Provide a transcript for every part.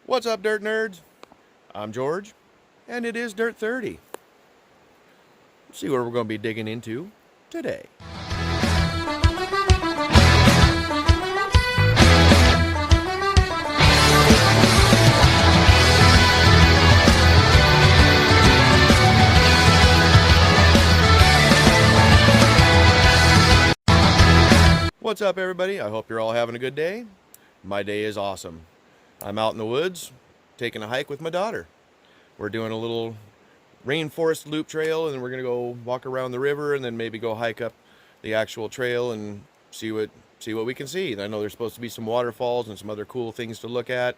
What's up, Dirt Nerds? I'm George, and it is Dirt 30. Let's see what we're going to be digging into today. What's up, everybody? I hope you're all having a good day. My day is awesome. I'm out in the woods taking a hike with my daughter. We're doing a little rainforest loop trail, and then we're going to go walk around the river and then maybe go hike up the actual trail and see what we can see. I know there's supposed to be some waterfalls and some other cool things to look at.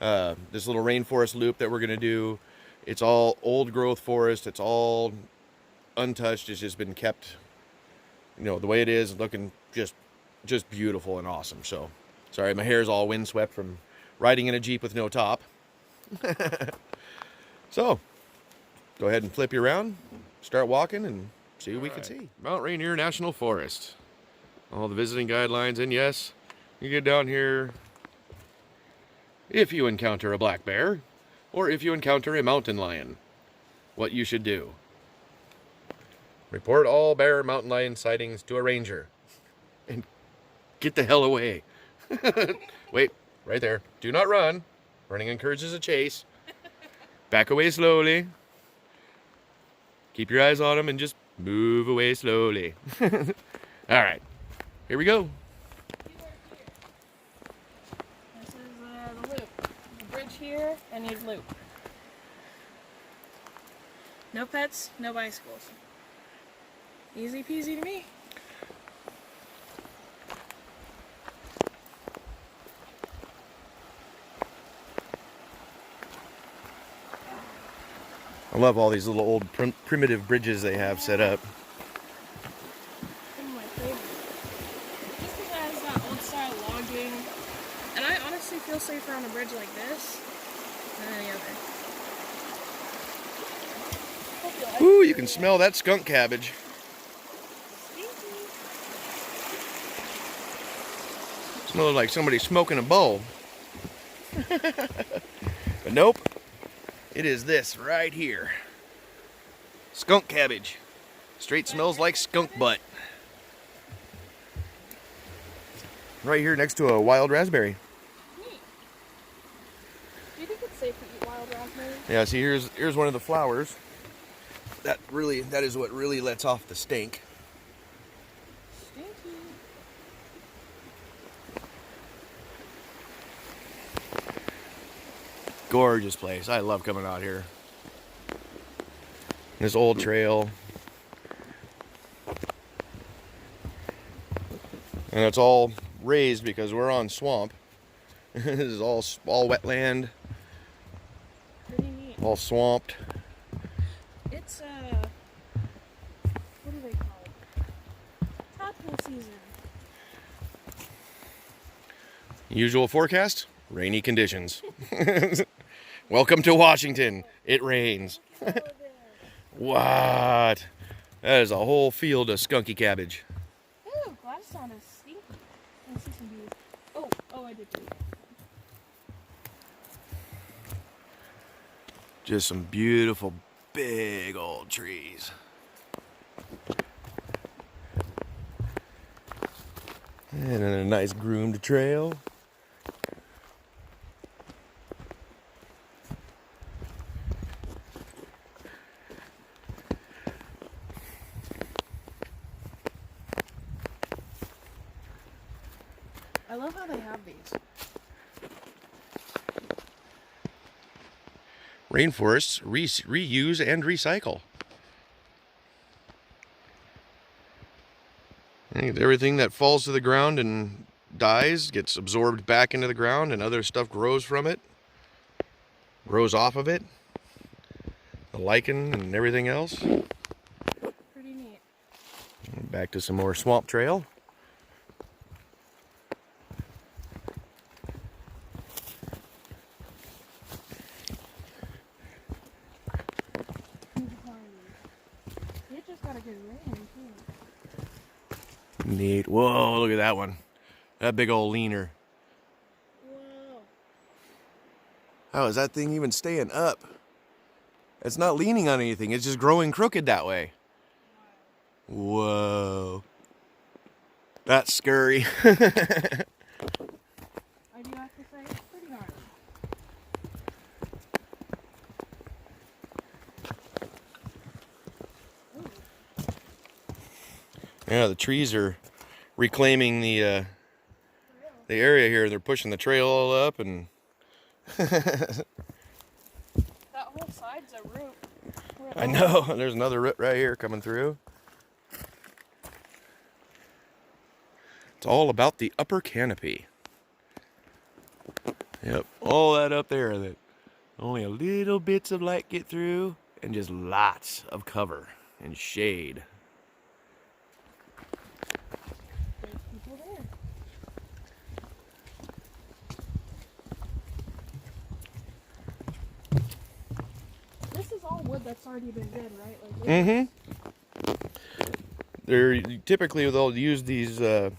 This little rainforest loop that we're going to do, it's all old growth forest. It's all untouched. It's just been kept, the way it is, looking just beautiful and awesome. So, sorry, my hair is all windswept from riding in a Jeep with no top. So, go ahead and flip you around, start walking, and see what we can see. Mount Rainier National Forest. All the visiting guidelines, and yes, you get down here if you encounter a black bear, or if you encounter a mountain lion, what you should do. Report all bear mountain lion sightings to a ranger. And get the hell away. Wait, right there. Do not run. Running encourages a chase. Back away slowly. Keep your eyes on them and just move away slowly. All right, here we go. This is the loop. The bridge here, and you loop. No pets, no bicycles. Easy peasy to me. I love all these little old primitive bridges they have set up. Some of my favorite. Just because it has that old style logging. And I honestly feel safer on a bridge like this than any other. Ooh, you can smell that skunk cabbage. Smells like somebody smoking a bowl. But nope. It is this right here. Skunk cabbage. Straight smells like skunk butt. Right here next to a wild raspberry. Neat. Do you think it's safe to eat wild raspberries? Yeah, see, here's one of the flowers. That is what really lets off the stink. Stinky. Gorgeous place. I love coming out here. This old trail. And it's all raised because we're on swamp. This is all wetland. Pretty neat. All swamped. It's what do they call it? Tadpole season. Usual forecast, rainy conditions. Welcome to Washington. It rains. What? That is a whole field of skunky cabbage. Ooh, Gladys sound is stinky. I see some bees. Oh, I did too. Just some beautiful, big old trees. And a nice groomed trail. I love how they have these. Rainforests reuse and recycle. Everything that falls to the ground and dies gets absorbed back into the ground, and other stuff grows from it, grows off of it. The lichen and everything else. Pretty neat. Back to some more swamp trail. It just got a good rain too. Neat. Whoa, look at that one. That big old leaner. Whoa. How is that thing even staying up? It's not leaning on anything. It's just growing crooked that way. Whoa. That's scary. I do have to say, it's pretty gnarly. Yeah, the trees are reclaiming the area here. They're pushing the trail all up, and That whole side's a root. I know there's another root right here coming through. It's all about the upper canopy. Yep, all that up there that only a little bits of light get through, and just lots of cover and shade. There's people there. This is all wood that's already been dead, right? Like, They're typically they'll use these the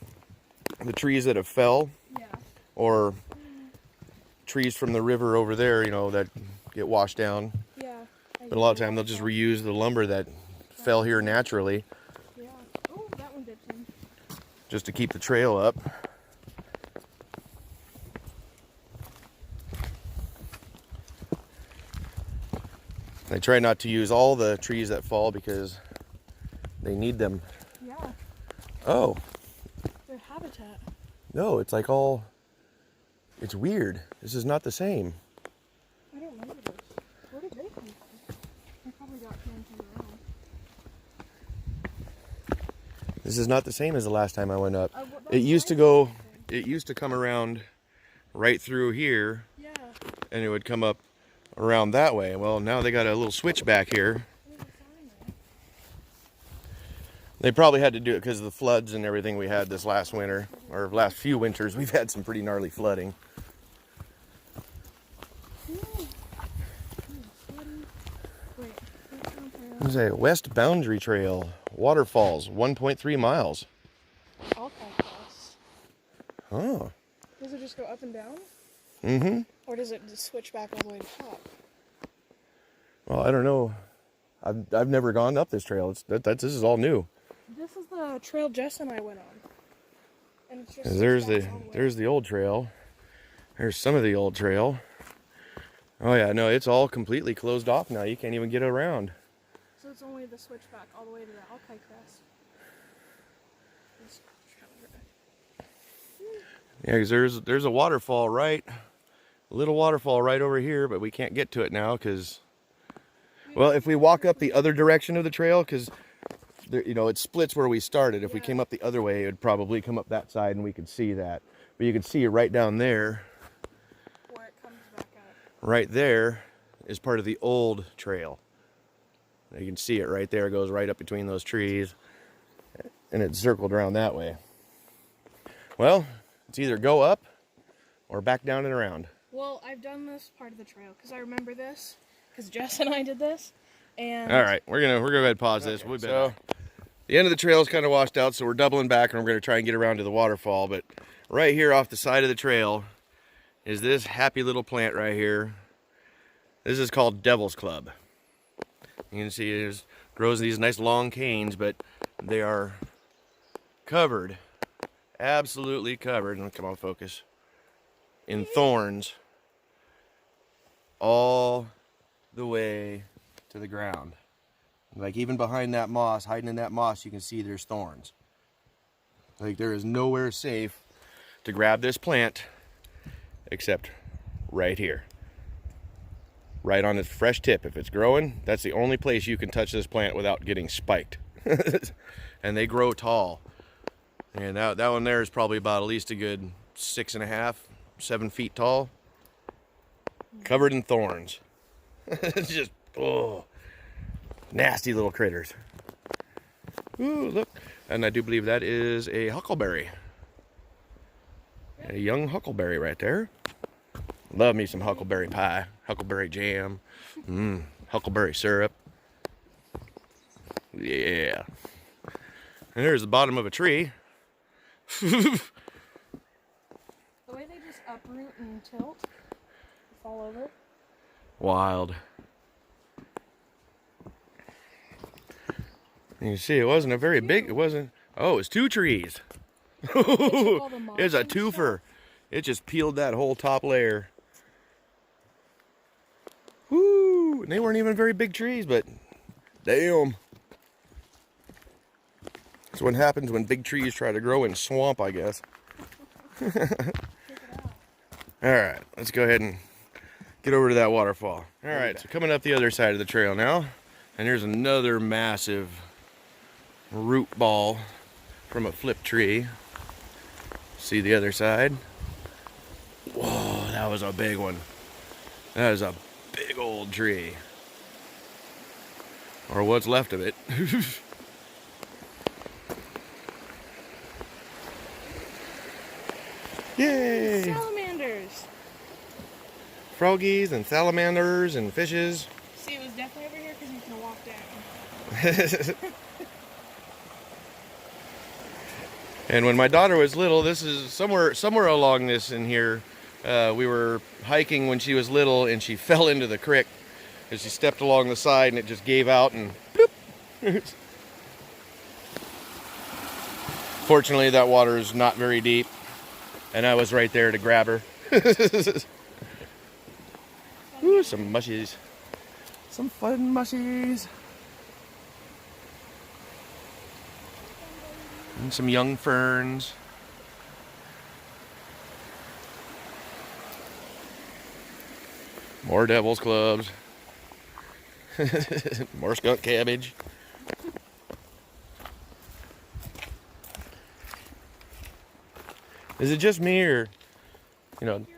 trees that have fell, yeah. or trees from the river over there, you know, that get washed down. Yeah. But a lot of time they'll just reuse the lumber that fell here naturally, Yeah. Oh, that one dipped in. just to keep the trail up. They try not to use all the trees that fall because they need them. Yeah. Oh, Their habitat. no, it's like all, it's weird. This is not the same. I don't know this. Where did they come from? They probably got planted around. This is not the same as the last time I went up. That's It used to go, it used to come around right through here, Yeah. and it would come up around that way. Well, now they got a little switch back here. There's a sign there. They probably had to do it because of the floods and everything we had this last winter, or last few winters. We've had some pretty gnarly flooding. Wait. There's a West Boundary Trail, waterfalls, 1.3 miles. All podcasts. Oh. Does it just go up and down? Mm-hmm. Or does it just switch back all the way to top? Well, I don't know. I've never gone up this trail. This is all new. This is the trail Jess and I went on. And it's just There's switched back all way. the old trail. There's some of the old trail. Oh yeah, no, it's all completely closed off now. You can't even get around. So it's only the switchback all the way to the Alki Crest. This trail right. Yeah, because there's a waterfall right, a little waterfall right over here, but we can't get to it now because, well, if we walk up the other direction of the trail, because you know, it splits where we started. If we came up the other way, it would probably come up that side and we could see that. But you can see right down there, Where it comes back up. right there is part of the old trail. You can see it right there. It goes right up between those trees, and it's circled around that way. Well, it's either go up or back down and around. Well, I've done this part of the trail because I remember this because Jess and I did this. And All right, we're gonna go ahead and pause this. Okay, so the end of the trail is kind of washed out, so we're doubling back, and we're gonna try and get around to the waterfall. But right here off the side of the trail is this happy little plant right here. This is called Devil's Club. You can see it grows these nice long canes, but they are covered, absolutely covered. And come on, focus. In thorns, all the way to the ground. Like even behind that moss, hiding in that moss, you can see there's thorns. Like there is nowhere safe to grab this plant except right here. Right on its fresh tip. If it's growing, that's the only place you can touch this plant without getting spiked. And they grow tall. And that one there is probably about at least a good 6.5, 7 feet tall. Covered in thorns. It's just, oh, nasty little critters. Ooh, look. And I do believe that is a huckleberry. A young huckleberry right there. Love me some huckleberry pie, huckleberry jam, huckleberry syrup. Yeah. And there's the bottom of a tree. the way they just uproot and tilt, fall over. Wild. You see, it wasn't a very big, it wasn't, oh, it's 2 trees. It's a twofer. It just peeled that whole top layer. Woo! And they weren't even very big trees, but damn. That's what happens when big trees try to grow in swamp, I guess. Alright, let's go ahead and get over to that waterfall. Alright, so coming up the other side of the trail now. And here's another massive root ball from a flip tree. See the other side? Whoa, that was a big one. That is a big old tree. Or what's left of it. Yay! Salamanders! Froggies and salamanders and fishes. See, it was definitely over here because you can walk down. And when my daughter was little, this is somewhere along this in here. We were hiking when she was little, and she fell into the creek as she stepped along the side, and it just gave out and bloop. Fortunately, that water is not very deep, and I was right there to grab her. Ooh, some mushies. Some fun mushies. And some young ferns. More devil's clubs. More skunk cabbage. Is it just me, or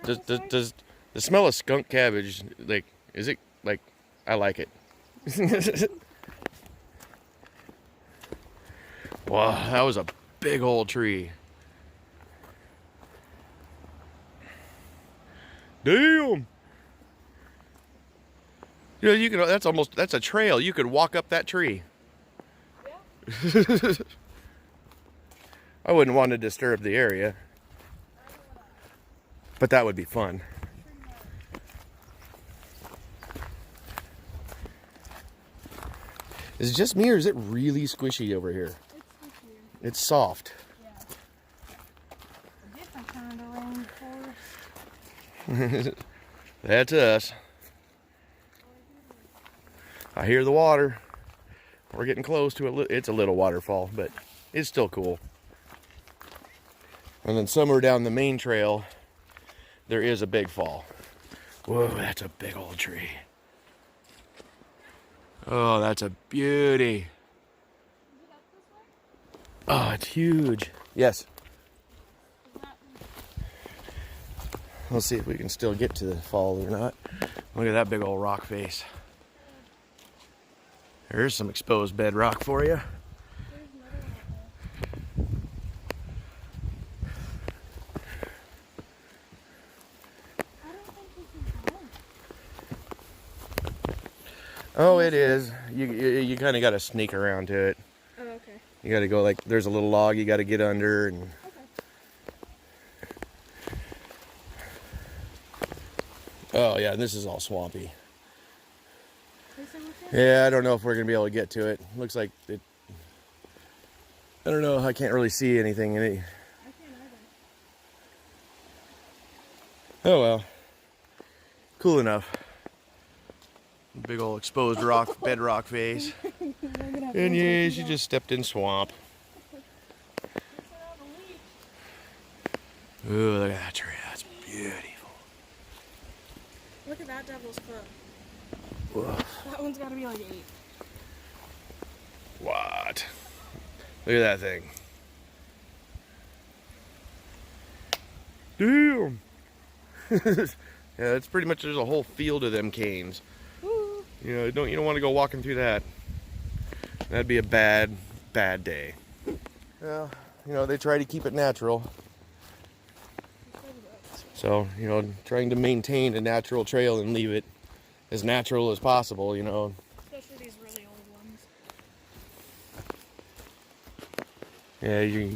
does the smell of skunk cabbage, like, is it like, I like it? Wow, that was a big old tree. Damn. You can, that's a trail. You could walk up that tree. Yeah. I wouldn't want to disturb the area, but that would be fun. Is it just me, or is it really squishy over here? It's soft. Yeah. A different kind of rainforest. That's us. I hear the water. We're getting close to it. It's a little waterfall, but it's still cool. And then somewhere down the main trail, there is a big fall. Whoa, that's a big old tree. Oh, that's a beauty. Oh, it's huge. Yes. Let's see if we can still get to the fall or not. Look at that big old rock face. There's some exposed bedrock for you. Oh, it is. You kind of got to sneak around to it. Oh, okay. You got to go, like, there's a little log you got to get under, and oh yeah, this is all swampy. Yeah, I don't know if we're gonna be able to get to it. Looks like it. I don't know. I can't really see anything in it. I can't either. Oh well. Cool enough. Big old exposed rock, bedrock face. And yeah, she just stepped in swamp. Ooh, look at that tree. That's beautiful. Look at that devil's club. Whoa. That one's got to be like 8. What? Look at that thing. Damn. Yeah, it's pretty much, there's a whole field of them canes. Woo. You don't want to go walking through that. That'd be a bad day. Well, they try to keep it natural. So, trying to maintain a natural trail and leave it as natural as possible, Especially these really old ones. Yeah, you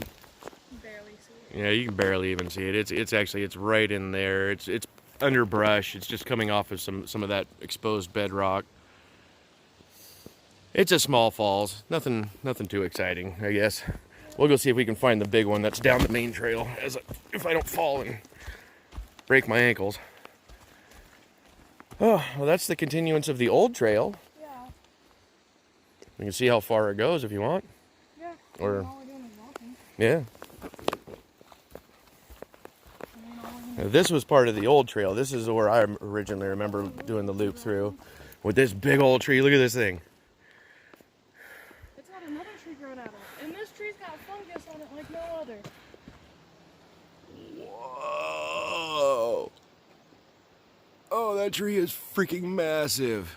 barely see it. Yeah, you can barely even see it. It's right in there. It's underbrush. It's just coming off of some of that exposed bedrock. It's a small falls. Nothing too exciting, I guess. We'll go see if we can find the big one that's down the main trail, if I don't fall and break my ankles. Oh, well, that's the continuance of the old trail. Yeah. You can see how far it goes if you want. Yeah. Or, all we're doing is walking. yeah. Now, this was part of the old trail. This is where I originally remember doing the loop through. With this big old tree. Look at this thing. It's got another tree growing out of it. And this tree's got fungus on it like no other. Whoa. Oh, that tree is freaking massive.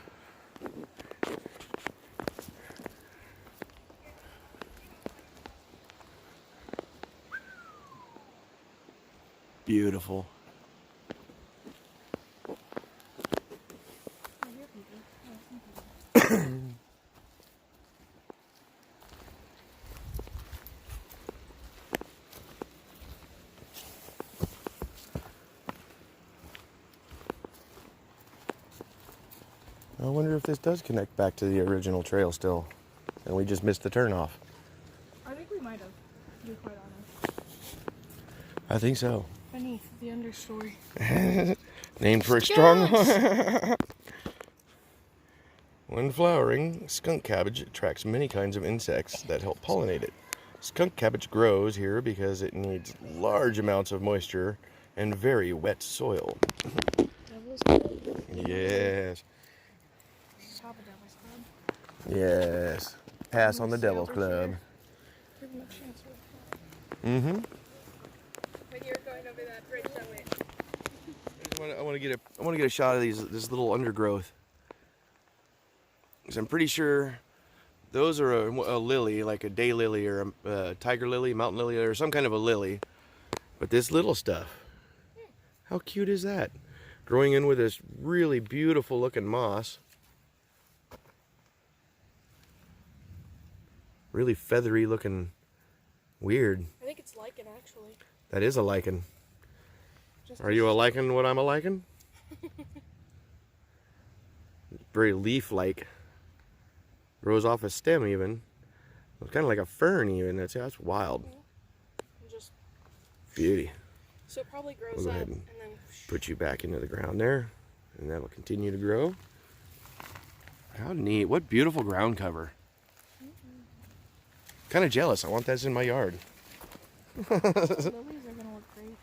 Beautiful. I wonder if this does connect back to the original trail still, and we just missed the turnoff. I think we might have, to be quite honest. I think so. Beneath the understory. Named for a strong. When flowering, skunk cabbage attracts many kinds of insects that help pollinate it. Skunk cabbage grows here because it needs large amounts of moisture and very wet soil. Yes. Top of Devil's Club. Yes. Pass on the Devil's Club. Give him a chance. Mm-hmm. When you're going over that bridge that way. I want to get a shot of this little undergrowth. Because I'm pretty sure those are a lily, like a daylily or a tiger lily, mountain lily, or some kind of a lily. But this little stuff, how cute is that? Growing in with this really beautiful looking moss. Really feathery looking, weird. I think it's lichen actually. That is a lichen. Are you a lichen what I'm a lichen? Very leaf-like. Grows off a stem even. It's kind of like a fern even. That's wild. Just Beauty. so it probably grows We'll go up ahead and and then put you back into the ground there. And that'll continue to grow. How neat. What beautiful ground cover. Kind of jealous. I want that in my yard. lilies are gonna look great.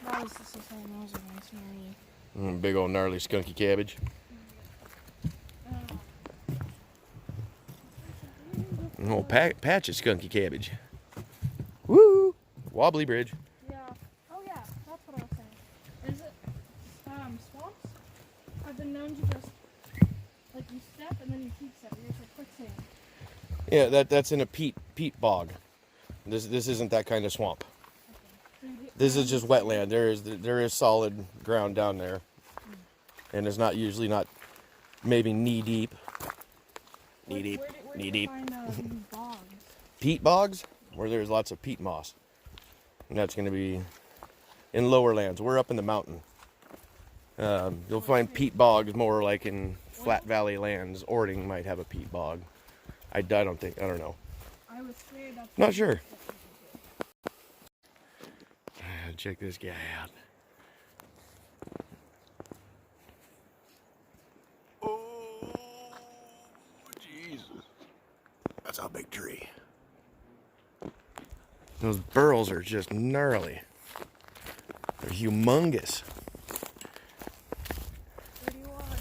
That was just the same nose against me. Big old gnarly skunky cabbage. An old patch of skunky cabbage. Woo! Wobbly bridge. Yeah. Oh yeah, that's what I was saying. Is it swamps? I've been known to just like you step and then you keep stepping. It's like quicksand. Yeah, that's in a peat bog. This isn't that kind of swamp. This is just wetland. There is solid ground down there, and it's not usually maybe knee deep. Knee deep. Where Knee do you deep. find bogs? Peat bogs, where there's lots of peat moss, and that's going to be in lower lands. We're up in the mountain. You'll find peat bogs more like in flat valley lands. Ording might have a peat bog. I don't know. I would say that's Not sure. Check this guy out. Oh, Jesus. That's a big tree. Those burls are just gnarly. They're humongous. Where do you want?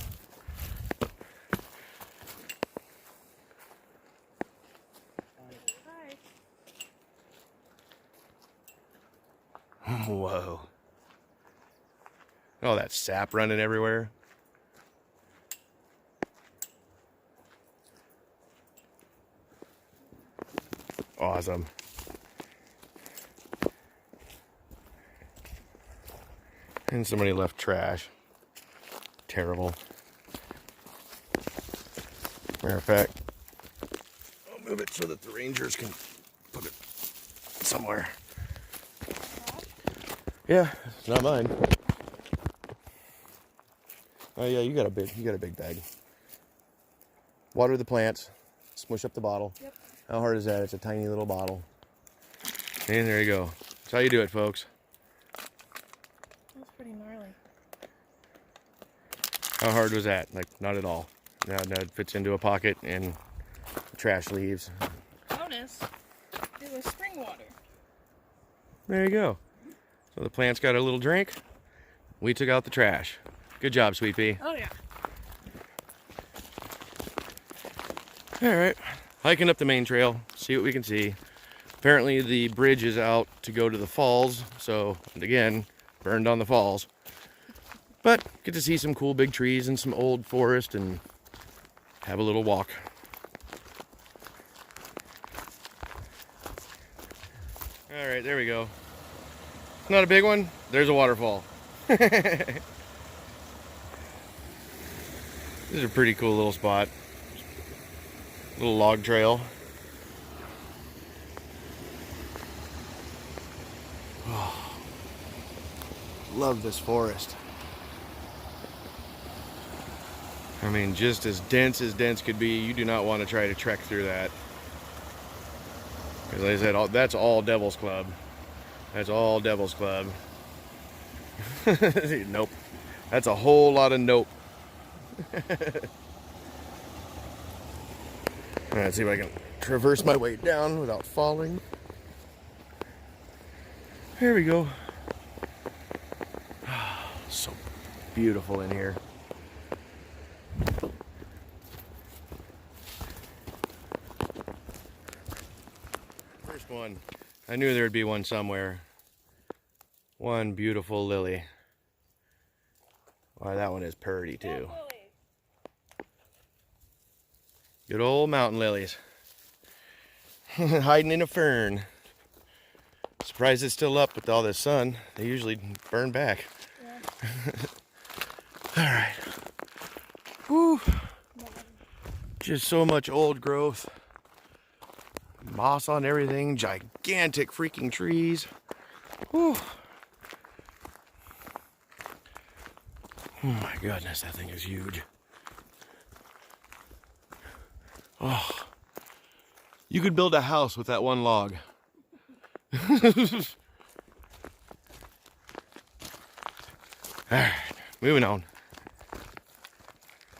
Hi. Whoa. Oh, that sap running everywhere. Awesome. And somebody left trash. Terrible. Matter of fact, I'll move it so that the rangers can put it somewhere. Yeah, it's not mine. Oh yeah, you got a big bag. Water the plants, smush up the bottle. Yep. How hard is that? It's a tiny little bottle. And there you go. That's how you do it, folks. That's pretty gnarly. How hard was that? Like, not at all. Now it fits into a pocket and trash leaves. Bonus, it was spring water. There you go. So the plants got a little drink. We took out the trash. Good job, Sweet Pea. Oh yeah. All right, hiking up the main trail, see what we can see. Apparently the bridge is out to go to the falls, so, and again, burned on the falls. But get to see some cool big trees and some old forest and have a little walk. All right, there we go. Not a big one, there's a waterfall. This is a pretty cool little spot. Little log trail. Oh, love this forest. I mean, just as dense could be. You do not want to try to trek through that. Because like I said, that's all Devil's Club. That's all Devil's Club. Nope. That's a whole lot of nope. Let's see if I can traverse my way down without falling. There we go. So beautiful in here. First one. I knew there would be one somewhere. One beautiful lily. Wow, that one is purty too. Good old mountain lilies. Hiding in a fern. Surprised it's still up with all this sun. They usually burn back. Yeah. Alright. Whew. Just so much old growth. Moss on everything. Gigantic freaking trees. Whew. Oh my goodness, that thing is huge. Oh, you could build a house with that one log. Alright, moving on.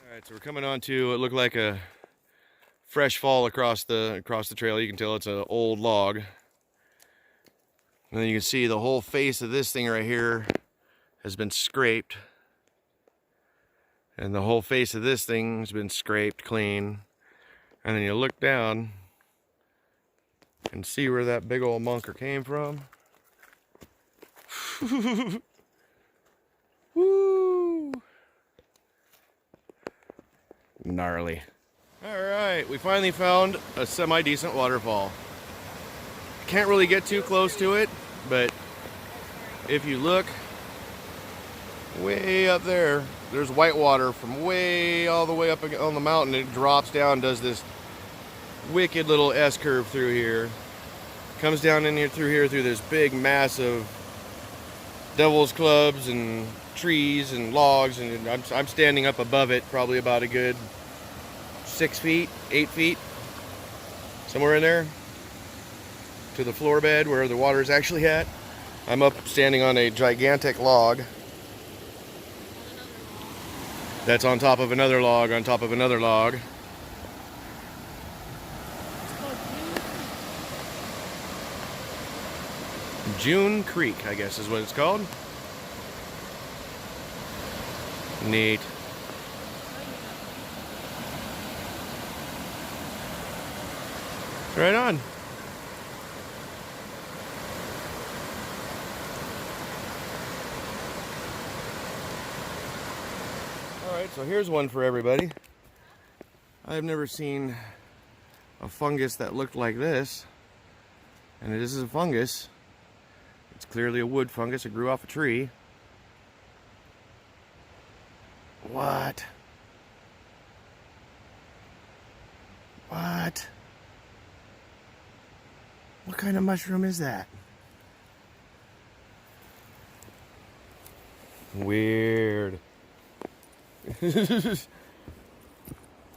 Alright, so we're coming on to what looked like a fresh fall across the trail. You can tell it's an old log. And then you can see the whole face of this thing right here has been scraped. And the whole face of this thing has been scraped clean. And then you look down and see where that big old munker came from. Woo! Gnarly. Alright, we finally found a semi-decent waterfall. Can't really get too close to it, but if you look way up there, there's white water from way all the way up on the mountain. It drops down, does this wicked little S-curve through here. Comes down in here through this big massive Devil's Clubs and trees and logs, and I'm standing up above it, probably about a good 6 feet, 8 feet, somewhere in there, to the floor bed where the water is actually at. I'm up standing on a gigantic log that's on top of another log on top of another log. June Creek, I guess is what it's called. Neat. Right on. Alright, so here's one for everybody. I've never seen a fungus that looked like this. And it is a fungus. It's clearly a wood fungus. It grew off a tree. What? What? What kind of mushroom is that? Weird.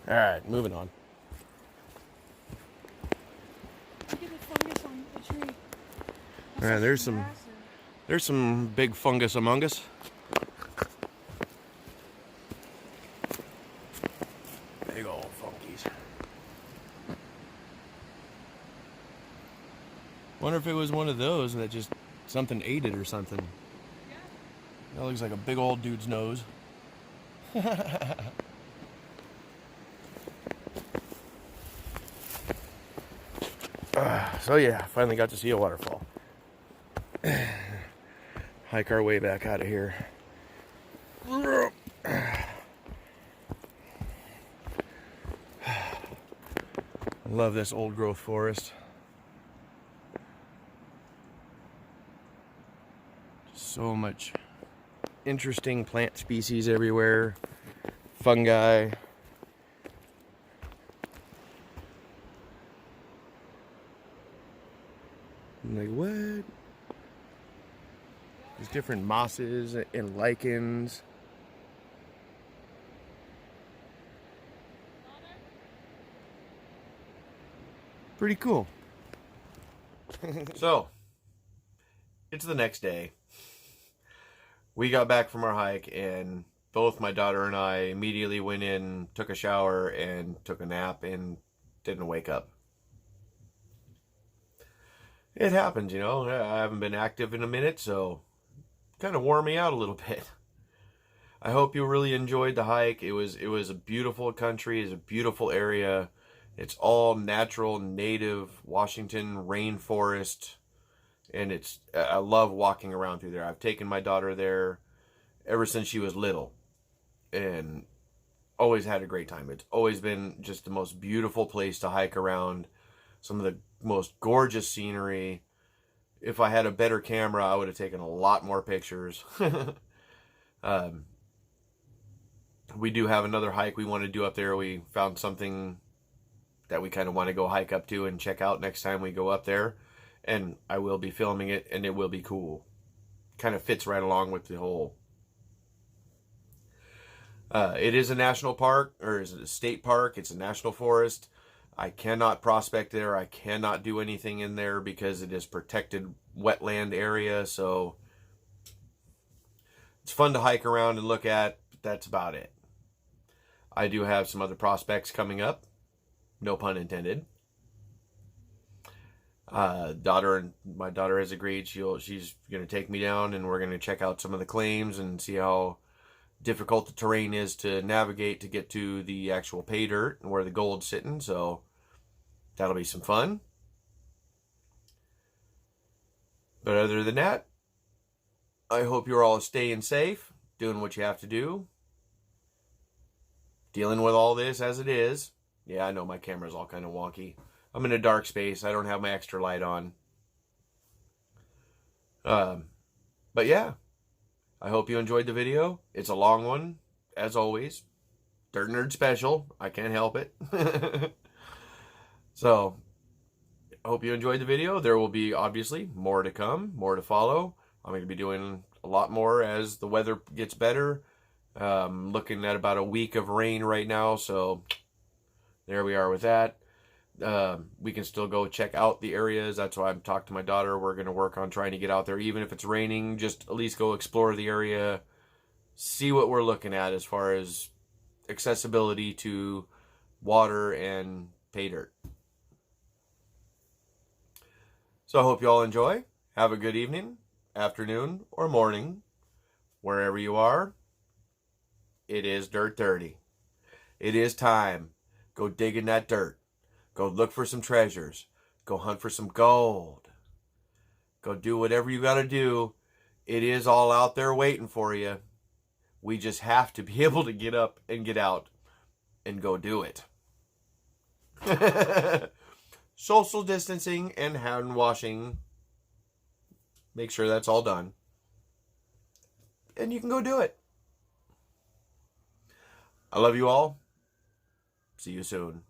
Alright, moving on. Look at the fungus on the tree. Alright, there's some big fungus among us. Big old funkies. Wonder if it was one of those that just something ate it or something. Yeah. That looks like a big old dude's nose. So yeah, finally got to see a waterfall. Hike our way back out of here. Love this old growth forest. So much interesting plant species everywhere. Fungi. I'm like, what? There's different mosses and lichens. Pretty cool. So, it's the next day. We got back from our hike, and both my daughter and I immediately went in, took a shower, and took a nap, and didn't wake up. It happens, you know. I haven't been active in a minute, so kind of wore me out a little bit. I hope you really enjoyed the hike. It was a beautiful country. It's a beautiful area. It's all natural, native Washington rainforest, and I love walking around through there. I've taken my daughter there ever since she was little, and always had a great time. It's always been just the most beautiful place to hike around. Some of the most gorgeous scenery. If I had a better camera, I would have taken a lot more pictures. We do have another hike we want to do up there. We found something that we kind of want to go hike up to and check out next time we go up there. And I will be filming it, and it will be cool. Kind of fits right along with the whole. It is a national park, or is it a state park? It's a national forest. I cannot prospect there. I cannot do anything in there because it is protected wetland area. So it's fun to hike around and look at, but that's about it. I do have some other prospects coming up. No pun intended. My daughter has agreed she's going to take me down, and we're going to check out some of the claims and see how difficult the terrain is to navigate to get to the actual pay dirt and where the gold's sitting. So that'll be some fun. But other than that, I hope you're all staying safe, doing what you have to do, dealing with all this as it is. Yeah, I know my camera's all kind of wonky. I'm in a dark space. I don't have my extra light on. But yeah, I hope you enjoyed the video. It's a long one, as always. Dirt Nerd special. I can't help it. So, I hope you enjoyed the video. There will be, obviously, more to come, more to follow. I'm going to be doing a lot more as the weather gets better. Looking at about a week of rain right now, so there we are with that. We can still go check out the areas. That's why I'm talking to my daughter. We're going to work on trying to get out there, even if it's raining, just at least go explore the area, see what we're looking at as far as accessibility to water and pay dirt. So I hope you all enjoy. Have a good evening, afternoon, or morning, wherever you are. It is Dirt Dirty. It is time. Go dig in that dirt. Go look for some treasures. Go hunt for some gold. Go do whatever you got to do. It is all out there waiting for you. We just have to be able to get up and get out and go do it. Social distancing and hand washing. Make sure that's all done. And you can go do it. I love you all. See you soon.